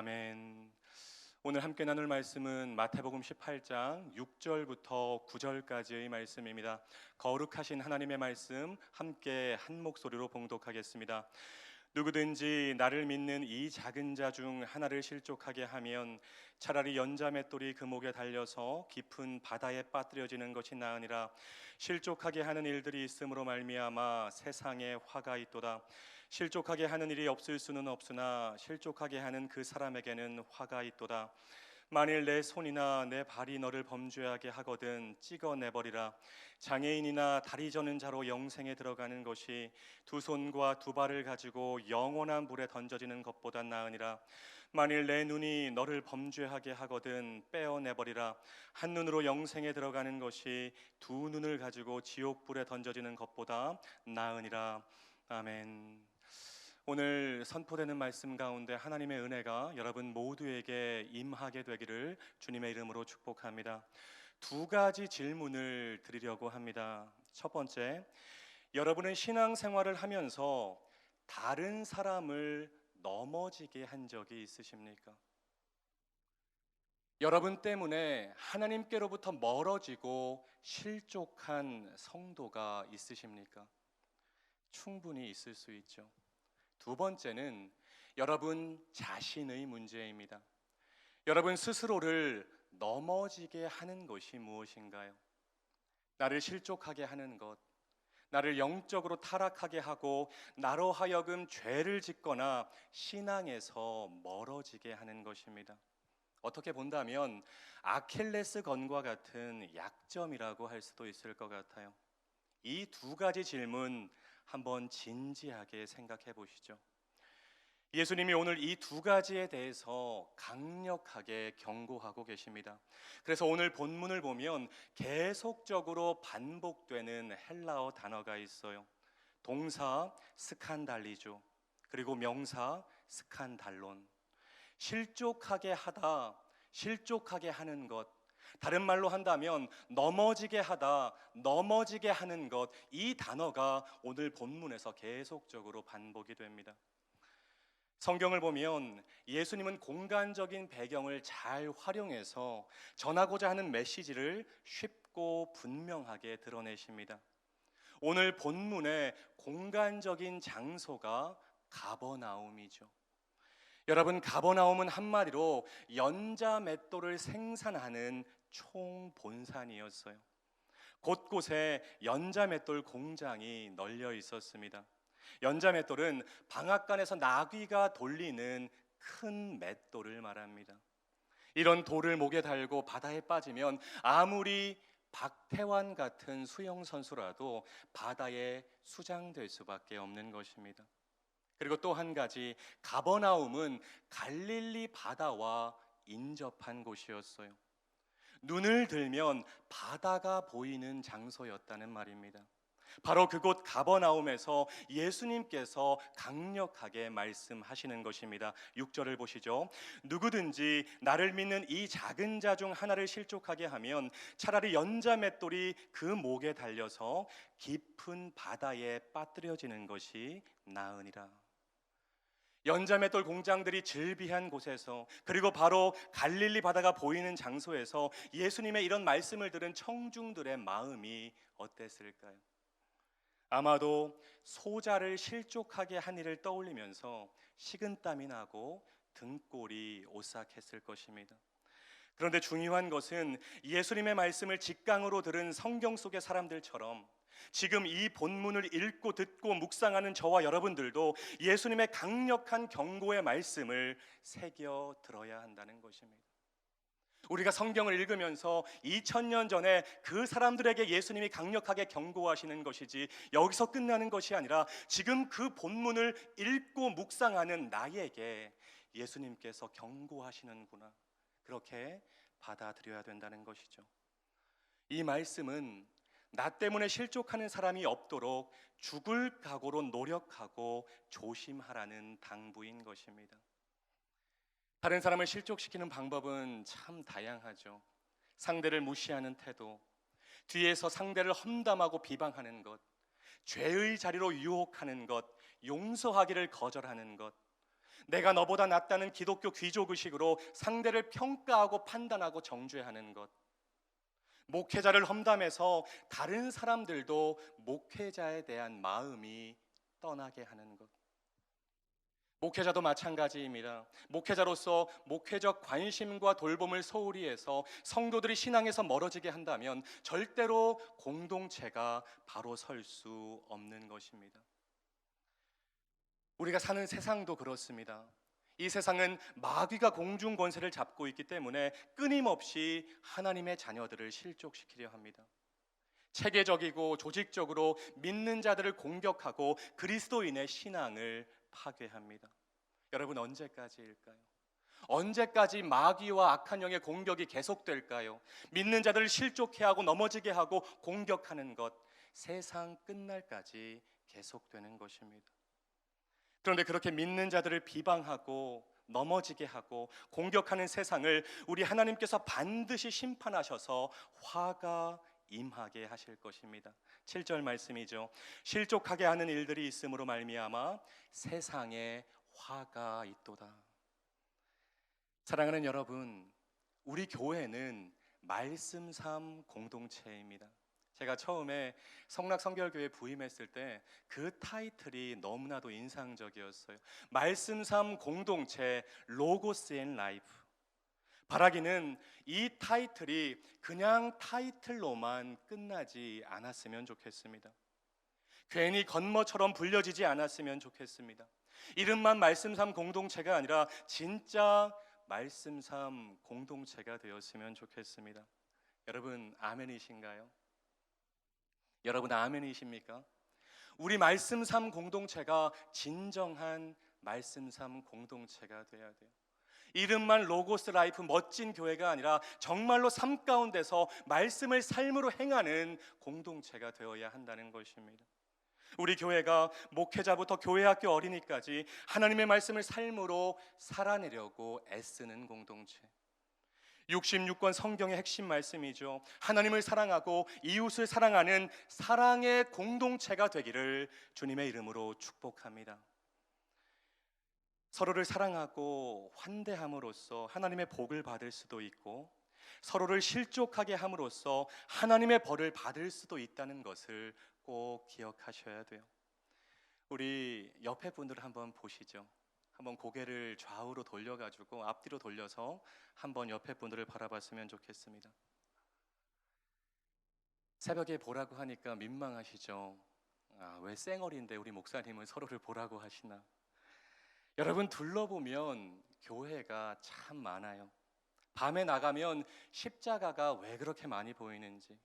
아멘. 오늘 함께 나눌 말씀은 마태복음 18장 6절부터 9절까지의 말씀입니다. 거룩하신 하나님의 말씀 함께 한 목소리로 봉독하겠습니다. 누구든지 나를 믿는 이 작은 자 중 하나를 실족하게 하면 차라리 연자맷돌이 그 목에 달려서 깊은 바다에 빠뜨려지는 것이 나으니라. 실족하게 하는 일들이 있음으로 말미암아 세상에 화가 있도다. 실족하게 하는 일이 없을 수는 없으나 실족하게 하는 그 사람에게는 화가 있도다. 만일 내 손이나 내 발이 너를 범죄하게 하거든 찍어내버리라. 장애인이나 다리 저는 자로 영생에 들어가는 것이 두 손과 두 발을 가지고 영원한 불에 던져지는 것보다 나으니라. 만일 내 눈이 너를 범죄하게 하거든 빼어내버리라. 한 눈으로 영생에 들어가는 것이 두 눈을 가지고 지옥불에 던져지는 것보다 나으니라. 아멘. 오늘 선포되는 말씀 가운데 하나님의 은혜가 여러분 모두에게 임하게 되기를 주님의 이름으로 축복합니다. 두 가지 질문을 드리려고 합니다. 첫 번째, 여러분은 신앙생활을 하면서 다른 사람을 넘어지게 한 적이 있으십니까? 여러분 때문에 하나님께로부터 멀어지고 실족한 성도가 있으십니까? 충분히 있을 수 있죠. 두 번째는 여러분 자신의 문제입니다. 여러분 스스로를 넘어지게 하는 것이 무엇인가요? 나를 실족하게 하는 것, 나를 영적으로 타락하게 하고 나로 하여금 죄를 짓거나 신앙에서 멀어지게 하는 것입니다. 어떻게 본다면 아킬레스건과 같은 약점이라고 할 수도 있을 것 같아요. 이 두 가지 질문 한번 진지하게 생각해 보시죠. 예수님이 오늘 이 두 가지에 대해서 강력하게 경고하고 계십니다. 그래서 오늘 본문을 보면 계속적으로 반복되는 헬라어 단어가 있어요. 동사 스칸달리죠. 그리고 명사 스칸달론. 실족하게 하다, 실족하게 하는 것, 다른 말로 한다면 넘어지게 하다, 넘어지게 하는 것, 이 단어가 오늘 본문에서 계속적으로 반복이 됩니다. 성경을 보면 예수님은 공간적인 배경을 잘 활용해서 전하고자 하는 메시지를 쉽고 분명하게 드러내십니다. 오늘 본문의 공간적인 장소가 가버나움이죠. 여러분, 가버나움은 한마디로 연자맷돌을 생산하는 총본산이었어요. 곳곳에 연자맷돌 공장이 널려 있었습니다. 연자맷돌은 방앗간에서 나귀가 돌리는 큰 맷돌을 말합니다. 이런 돌을 목에 달고 바다에 빠지면 아무리 박태환 같은 수영선수라도 바다에 수장될 수밖에 없는 것입니다. 그리고 또 한 가지, 가버나움은 갈릴리 바다와 인접한 곳이었어요. 눈을 들면 바다가 보이는 장소였다는 말입니다. 바로 그곳 가버나움에서 예수님께서 강력하게 말씀하시는 것입니다. 6절을 보시죠. 누구든지 나를 믿는 이 작은 자 중 하나를 실족하게 하면 차라리 연자맷돌이 그 목에 달려서 깊은 바다에 빠뜨려지는 것이 나으니라. 연자맷돌 공장들이 즐비한 곳에서, 그리고 바로 갈릴리 바다가 보이는 장소에서 예수님의 이런 말씀을 들은 청중들의 마음이 어땠을까요? 아마도 소자를 실족하게 한 일을 떠올리면서 식은땀이 나고 등골이 오싹했을 것입니다. 그런데 중요한 것은 예수님의 말씀을 직강으로 들은 성경 속의 사람들처럼 지금 이 본문을 읽고 듣고 묵상하는 저와 여러분들도 예수님의 강력한 경고의 말씀을 새겨 들어야 한다는 것입니다. 우리가 성경을 읽으면서 2000년 전에 그 사람들에게 예수님이 강력하게 경고하시는 것이지 여기서 끝나는 것이 아니라 지금 그 본문을 읽고 묵상하는 나에게 예수님께서 경고하시는구나, 그렇게 받아들여야 된다는 것이죠. 이 말씀은 나 때문에 실족하는 사람이 없도록 죽을 각오로 노력하고 조심하라는 당부인 것입니다. 다른 사람을 실족시키는 방법은 참 다양하죠. 상대를 무시하는 태도, 뒤에서 상대를 험담하고 비방하는 것, 죄의 자리로 유혹하는 것, 용서하기를 거절하는 것, 내가 너보다 낫다는 기독교 귀족의식으로 상대를 평가하고 판단하고 정죄하는 것, 목회자를 험담해서 다른 사람들도 목회자에 대한 마음이 떠나게 하는 것. 목회자도 마찬가지입니다. 목회자로서 목회적 관심과 돌봄을 소홀히 해서 성도들이 신앙에서 멀어지게 한다면 절대로 공동체가 바로 설 수 없는 것입니다. 우리가 사는 세상도 그렇습니다. 이 세상은 마귀가 공중 권세를 잡고 있기 때문에 끊임없이 하나님의 자녀들을 실족시키려 합니다. 체계적이고 조직적으로 믿는 자들을 공격하고 그리스도인의 신앙을 파괴합니다. 여러분, 언제까지일까요? 언제까지 마귀와 악한 영의 공격이 계속될까요? 믿는 자들을 실족해 하고 넘어지게 하고 공격하는 것, 세상 끝날까지 계속되는 것입니다. 그런데 그렇게 믿는 자들을 비방하고 넘어지게 하고 공격하는 세상을 우리 하나님께서 반드시 심판하셔서 화가 임하게 하실 것입니다. 7절 말씀이죠. 실족하게 하는 일들이 있음으로 말미암아 세상에 화가 있도다. 사랑하는 여러분, 우리 교회는 말씀 삶 공동체입니다. 제가 처음에 성락성결교회 부임했을 때 그 타이틀이 너무나도 인상적이었어요. 말씀 삶 공동체 로고스 앤 라이프. 바라기는 이 타이틀이 그냥 타이틀로만 끝나지 않았으면 좋겠습니다. 괜히 겉멋처럼 불려지지 않았으면 좋겠습니다. 이름만 말씀 삶 공동체가 아니라 진짜 말씀 삶 공동체가 되었으면 좋겠습니다. 여러분, 아멘이신가요? 여러분, 아멘이십니까? 우리 말씀 삶 공동체가 진정한 말씀 삶 공동체가 되어야 돼요. 이름만 로고스 라이프 멋진 교회가 아니라 정말로 삶 가운데서 말씀을 삶으로 행하는 공동체가 되어야 한다는 것입니다. 우리 교회가 목회자부터 교회학교 어린이까지 하나님의 말씀을 삶으로 살아내려고 애쓰는 공동체. 66권 성경의 핵심 말씀이죠. 하나님을 사랑하고 이웃을 사랑하는 사랑의 공동체가 되기를 주님의 이름으로 축복합니다. 서로를 사랑하고 환대함으로써 하나님의 복을 받을 수도 있고 서로를 실족하게 함으로써 하나님의 벌을 받을 수도 있다는 것을 꼭 기억하셔야 돼요. 우리 옆에 분들 한번 보시죠. 한번 고개를 좌우로 돌려가지고 앞뒤로 돌려서 한번 옆에 분들을 바라봤으면 좋겠습니다. 새벽에 보라고 하니까 민망하시죠? 왜 쌩얼인데 우리 목사님은 서로를 보라고 하시나? 여러분, 둘러보면 교회가 참 많아요. 밤에 나가면 십자가가 왜 그렇게 많이 보이는지,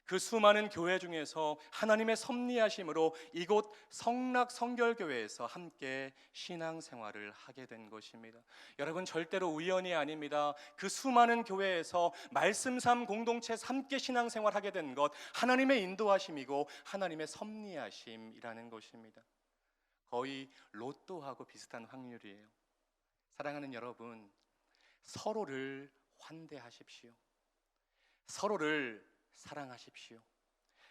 그 수많은 교회 중에서 하나님의 섭리하심으로 이곳 성락성결교회에서 함께 신앙생활을 하게 된 것입니다. 여러분, 절대로 우연이 아닙니다. 그 수많은 교회에서 말씀 삶 공동체 함께 신앙생활하게 된 것, 하나님의 인도하심이고 하나님의 섭리하심이라는 것입니다. 거의 로또하고 비슷한 확률이에요. 사랑하는 여러분, 서로를 환대하십시오. 서로를 사랑하십시오.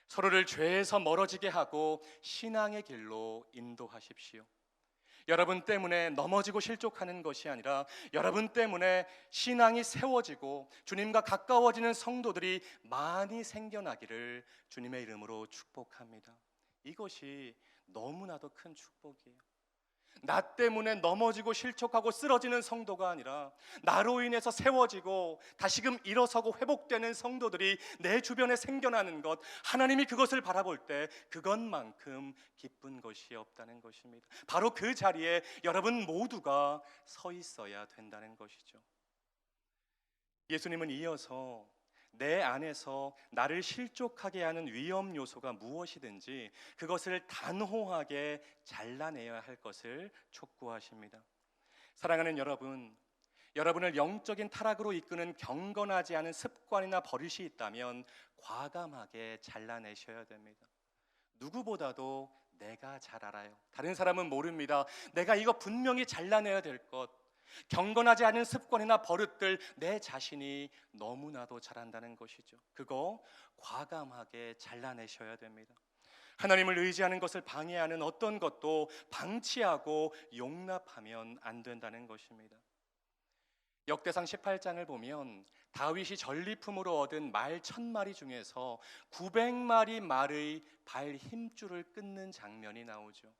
서로를 죄에서 멀어지게 하고 신앙의 길로 인도하십시오. 여러분 때문에 넘어지고 실족하는 것이 아니라 여러분 때문에 신앙이 세워지고 주님과 가까워지는 성도들이 많이 생겨나기를 주님의 이름으로 축복합니다. 이것이 너무나도 큰 축복이에요. 나 때문에 넘어지고 실족하고 쓰러지는 성도가 아니라 나로 인해서 세워지고 다시금 일어서고 회복되는 성도들이 내 주변에 생겨나는 것, 하나님이 그것을 바라볼 때 그것만큼 기쁜 것이 없다는 것입니다. 바로 그 자리에 여러분 모두가 서 있어야 된다는 것이죠. 예수님은 이어서 내 안에서 나를 실족하게 하는 위험 요소가 무엇이든지 그것을 단호하게 잘라내야 할 것을 촉구하십니다. 사랑하는 여러분, 여러분을 영적인 타락으로 이끄는 경건하지 않은 습관이나 버릇이 있다면 과감하게 잘라내셔야 됩니다. 누구보다도 내가 잘 알아요. 다른 사람은 모릅니다. 내가 이거 분명히 잘라내야 될 것, 경건하지 않은 습관이나 버릇들 내 자신이 너무나도 잘한다는 것이죠. 그거 과감하게 잘라내셔야 됩니다. 하나님을 의지하는 것을 방해하는 어떤 것도 방치하고 용납하면 안 된다는 것입니다. 역대상 18장을 보면 다윗이 전리품으로 얻은 말 1000마리 중에서 900마리 말의 발 힘줄을 끊는 장면이 나오죠.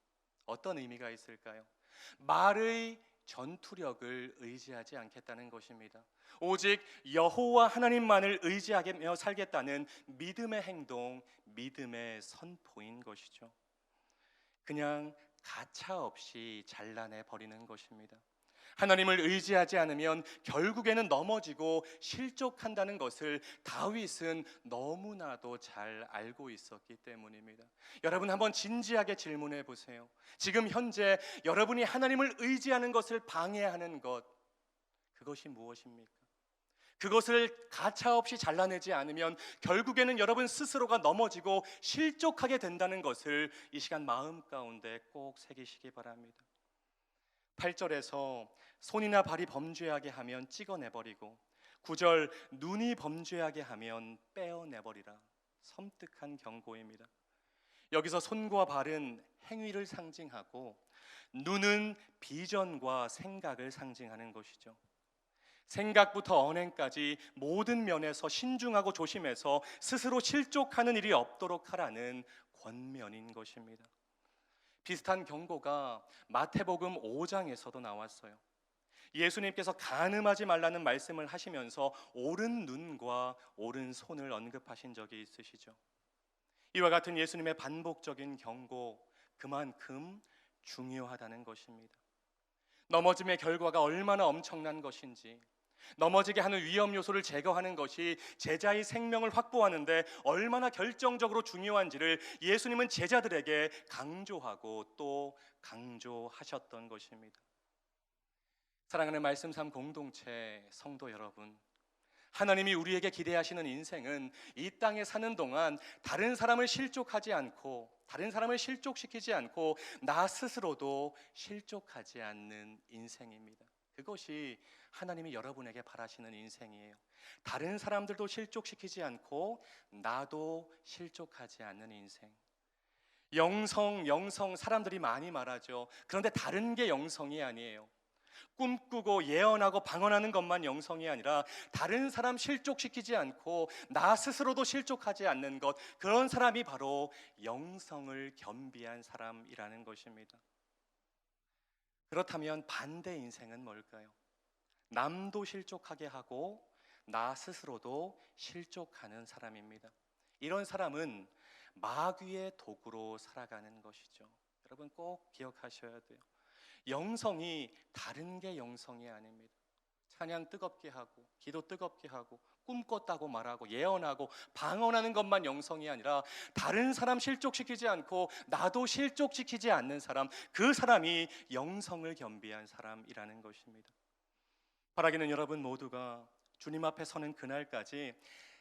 어떤 의미가 있을까요? 말의 전투력을 의지하지 않겠다는 것입니다. 오직 여호와 하나님만을 의지하며 살겠다는 믿음의 행동, 믿음의 선포인 것이죠. 그냥 가차없이 잘라내 버리는 것입니다. 하나님을 의지하지 않으면 결국에는 넘어지고 실족한다는 것을 다윗은 너무나도 잘 알고 있었기 때문입니다. 여러분, 한번 진지하게 질문해 보세요. 지금 현재 여러분이 하나님을 의지하는 것을 방해하는 것, 그것이 무엇입니까? 그것을 가차없이 잘라내지 않으면 결국에는 여러분 스스로가 넘어지고 실족하게 된다는 것을 이 시간 마음 가운데 꼭 새기시기 바랍니다. 8절에서 손이나 발이 범죄하게 하면 찍어내버리고 9절 눈이 범죄하게 하면 빼어내버리라. 섬뜩한 경고입니다. 여기서 손과 발은 행위를 상징하고 눈은 비전과 생각을 상징하는 것이죠. 생각부터 언행까지 모든 면에서 신중하고 조심해서 스스로 실족하는 일이 없도록 하라는 권면인 것입니다. 비슷한 경고가 마태복음 5장에서도 나왔어요. 예수님께서 간음하지 말라는 말씀을 하시면서 오른 눈과 오른 손을 언급하신 적이 있으시죠. 이와 같은 예수님의 반복적인 경고, 그만큼 중요하다는 것입니다. 넘어짐의 결과가 얼마나 엄청난 것인지, 넘어지게 하는 위험 요소를 제거하는 것이 제자의 생명을 확보하는데 얼마나 결정적으로 중요한지를 예수님은 제자들에게 강조하고 또 강조하셨던 것입니다. 사랑하는 말씀 삶 공동체 성도 여러분, 하나님이 우리에게 기대하시는 인생은 이 땅에 사는 동안 다른 사람을 실족하지 않고, 다른 사람을 실족시키지 않고 나 스스로도 실족하지 않는 인생입니다. 그것이 하나님이 여러분에게 바라시는 인생이에요. 다른 사람들도 실족시키지 않고 나도 실족하지 않는 인생. 영성 사람들이 많이 말하죠. 그런데 다른 게 영성이 아니에요. 꿈꾸고 예언하고 방언하는 것만 영성이 아니라 다른 사람 실족시키지 않고 나 스스로도 실족하지 않는 것, 그런 사람이 바로 영성을 겸비한 사람이라는 것입니다. 그렇다면 반대 인생은 뭘까요? 남도 실족하게 하고 나 스스로도 실족하는 사람입니다. 이런 사람은 마귀의 도구로 살아가는 것이죠. 여러분 꼭 기억하셔야 돼요. 영성이 다른 게 영성이 아닙니다. 찬양 뜨겁게 하고 기도 뜨겁게 하고 꿈꿨다고 말하고 예언하고 방언하는 것만 영성이 아니라 다른 사람 실족시키지 않고 나도 실족시키지 않는 사람, 그 사람이 영성을 겸비한 사람이라는 것입니다. 바라기는 여러분 모두가 주님 앞에 서는 그날까지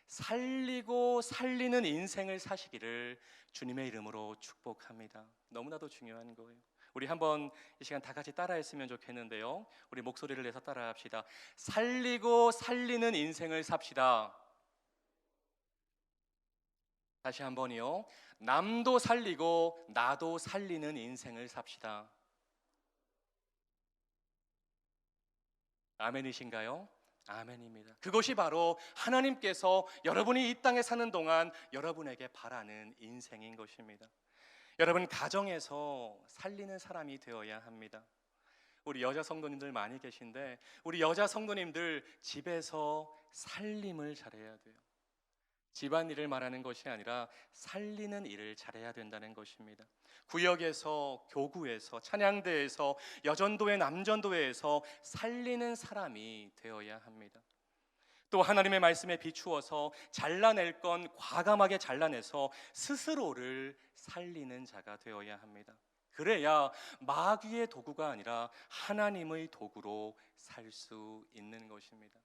살리고 살리는 인생을 사시기를 주님의 이름으로 축복합니다. 너무나도 중요한 거예요. 우리 한번 이 시간 다 같이 따라했으면 좋겠는데요. 우리 목소리를 내서 따라합시다. 살리고 살리는 인생을 삽시다. 다시 한번이요. 남도 살리고 나도 살리는 인생을 삽시다. 아멘이신가요? 아멘입니다. 그것이 바로 하나님께서 여러분이 이 땅에 사는 동안 여러분에게 바라는 인생인 것입니다. 여러분 가정에서 살리는 사람이 되어야 합니다. 우리 여자 성도님들 많이 계신데 우리 여자 성도님들 집에서 살림을 잘해야 돼요. 집안일을 말하는 것이 아니라 살리는 일을 잘해야 된다는 것입니다. 구역에서, 교구에서, 찬양대에서, 여전도회, 남전도회에서 살리는 사람이 되어야 합니다. 또 하나님의 말씀에 비추어서 잘라낼 건 과감하게 잘라내서 스스로를 살리는 자가 되어야 합니다. 그래야 마귀의 도구가 아니라 하나님의 도구로 살 수 있는 것입니다.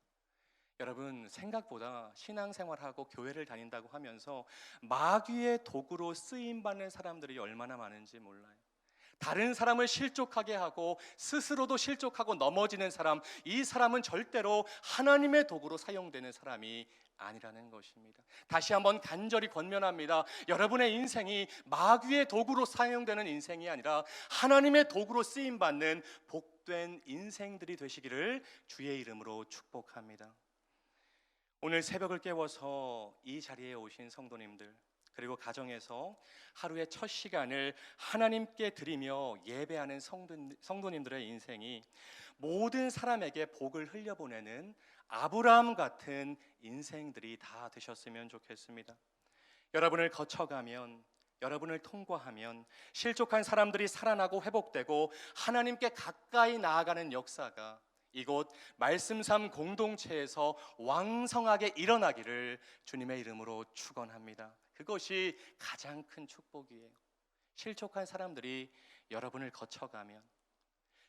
여러분 생각보다 신앙생활하고 교회를 다닌다고 하면서 마귀의 도구로 쓰임받는 사람들이 얼마나 많은지 몰라요. 다른 사람을 실족하게 하고 스스로도 실족하고 넘어지는 사람, 이 사람은 절대로 하나님의 도구로 사용되는 사람이 아니라는 것입니다. 다시 한번 간절히 권면합니다. 여러분의 인생이 마귀의 도구로 사용되는 인생이 아니라 하나님의 도구로 쓰임받는 복된 인생들이 되시기를 주의 이름으로 축복합니다. 오늘 새벽을 깨워서 이 자리에 오신 성도님들, 그리고 가정에서 하루의 첫 시간을 하나님께 드리며 예배하는 성도님들의 인생이 모든 사람에게 복을 흘려보내는 아브라함 같은 인생들이 다 되셨으면 좋겠습니다. 여러분을 거쳐가면, 여러분을 통과하면 실족한 사람들이 살아나고 회복되고 하나님께 가까이 나아가는 역사가 이곳 말씀삼 공동체에서 왕성하게 일어나기를 주님의 이름으로 축원합니다. 그것이 가장 큰 축복이에요. 실족한 사람들이 여러분을 거쳐가면,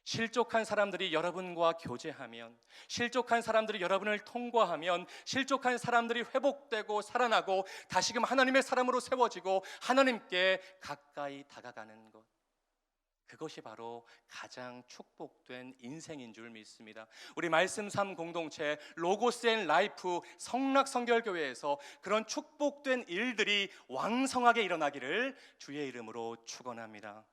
실족한 사람들이 여러분과 교제하면, 실족한 사람들이 여러분을 통과하면, 실족한 사람들이 회복되고 살아나고 다시금 하나님의 사람으로 세워지고 하나님께 가까이 다가가는 것, 그것이 바로 가장 축복된 인생인 줄 믿습니다. 우리 말씀 삼 공동체 로고스 앤 라이프 성락성결교회에서 그런 축복된 일들이 왕성하게 일어나기를 주의 이름으로 축원합니다.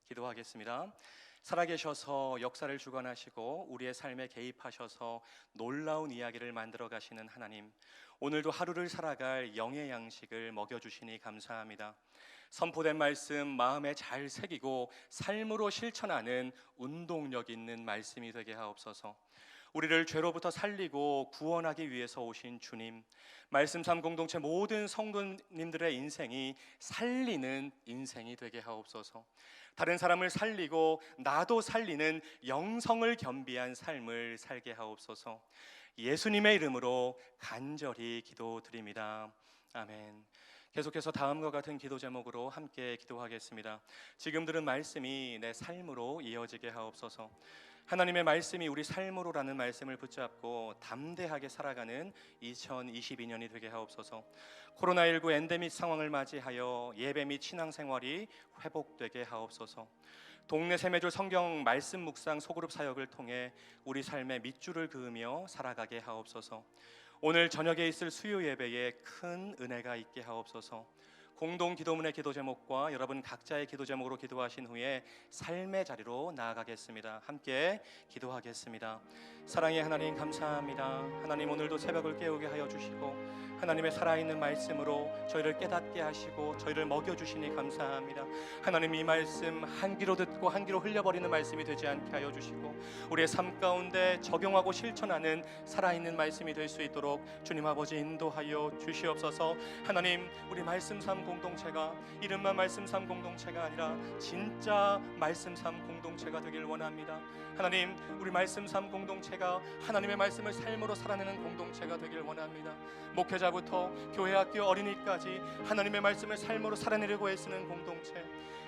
기도하겠습니다. 살아계셔서 역사를 주관하시고 우리의 삶에 개입하셔서 놀라운 이야기를 만들어 가시는 하나님, 오늘도 하루를 살아갈 영의 양식을 먹여주시니 감사합니다. 선포된 말씀 마음에 잘 새기고 삶으로 실천하는 운동력 있는 말씀이 되게 하옵소서. 우리를 죄로부터 살리고 구원하기 위해서 오신 주님, 말씀 삼 공동체 모든 성도님들의 인생이 살리는 인생이 되게 하옵소서. 다른 사람을 살리고 나도 살리는 영성을 겸비한 삶을 살게 하옵소서. 예수님의 이름으로 간절히 기도드립니다. 아멘. 계속해서 다음과 같은 기도 제목으로 함께 기도하겠습니다. 지금 들은 말씀이 내 삶으로 이어지게 하옵소서. 하나님의 말씀이 우리 삶으로라는 말씀을 붙잡고 담대하게 살아가는 2022년이 되게 하옵소서. 코로나19 엔데믹 상황을 맞이하여 예배 및 신앙생활이 회복되게 하옵소서. 동네 세매줄 성경 말씀 묵상 소그룹 사역을 통해 우리 삶의 밑줄을 그으며 살아가게 하옵소서. 오늘 저녁에 있을 수요 예배에 큰 은혜가 있게 하옵소서. 공동 기도문의 기도 제목과 여러분 각자의 기도 제목으로 기도하신 후에 삶의 자리로 나아가겠습니다. 함께 기도하겠습니다. 사랑의 하나님 감사합니다. 하나님 오늘도 새벽을 깨우게 하여 주시고 하나님의 살아있는 말씀으로 저희를 깨닫게 하시고 저희를 먹여주시니 감사합니다. 하나님 이 말씀 한 귀로 듣고 한 귀로 흘려버리는 말씀이 되지 않게 하여 주시고 우리의 삶 가운데 적용하고 실천하는 살아있는 말씀이 될 수 있도록 주님 아버지 인도하여 주시옵소서. 하나님 우리 말씀 삼 공동체가 이름만 말씀 삼 공동체가 아니라 진짜 말씀 삼 공동체가 되길 원합니다. 하나님 우리 말씀 삼 공동체가 하나님의 말씀을 삶으로 살아내는 공동체가 되길 원합니다. 목회자부터 교회 학교 어린이까지 하나님의 말씀을 삶으로 살아내려고 애쓰는 공동체,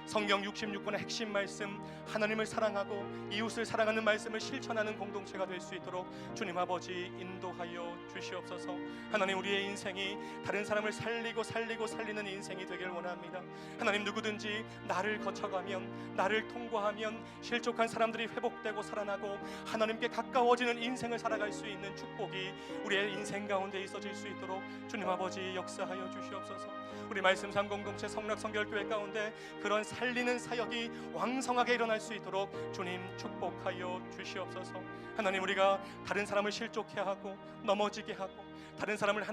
성경 66권의 핵심 말씀 하나님을 사랑하고 이웃을 사랑하는 말씀을 실천하는 공동체가 될 수 있도록 주님 아버지 인도하여 주시옵소서. 하나님 우리의 인생이 다른 사람을 살리는 인생이 되길 원합니다. 하나님 누구든지 나를 거쳐가면 나를 통과하면 실족한 사람들이 회복되고 살아나고 하나님께 가까워지는 인생을 살아갈 수 있는 축복이 우리의 인생 가운데 있어질 수 있도록 주님 아버지 역사하여 주시옵소서. 우리 말씀 삼 공동체 성락성결교회 가운데 그런 살리는 사역이 왕성하게 일어날 수 있도록 주님 축복하여 주시옵소서. 하나님 우리가 다른 사람을 실족해 하고 넘어지게 하고 다른 사람을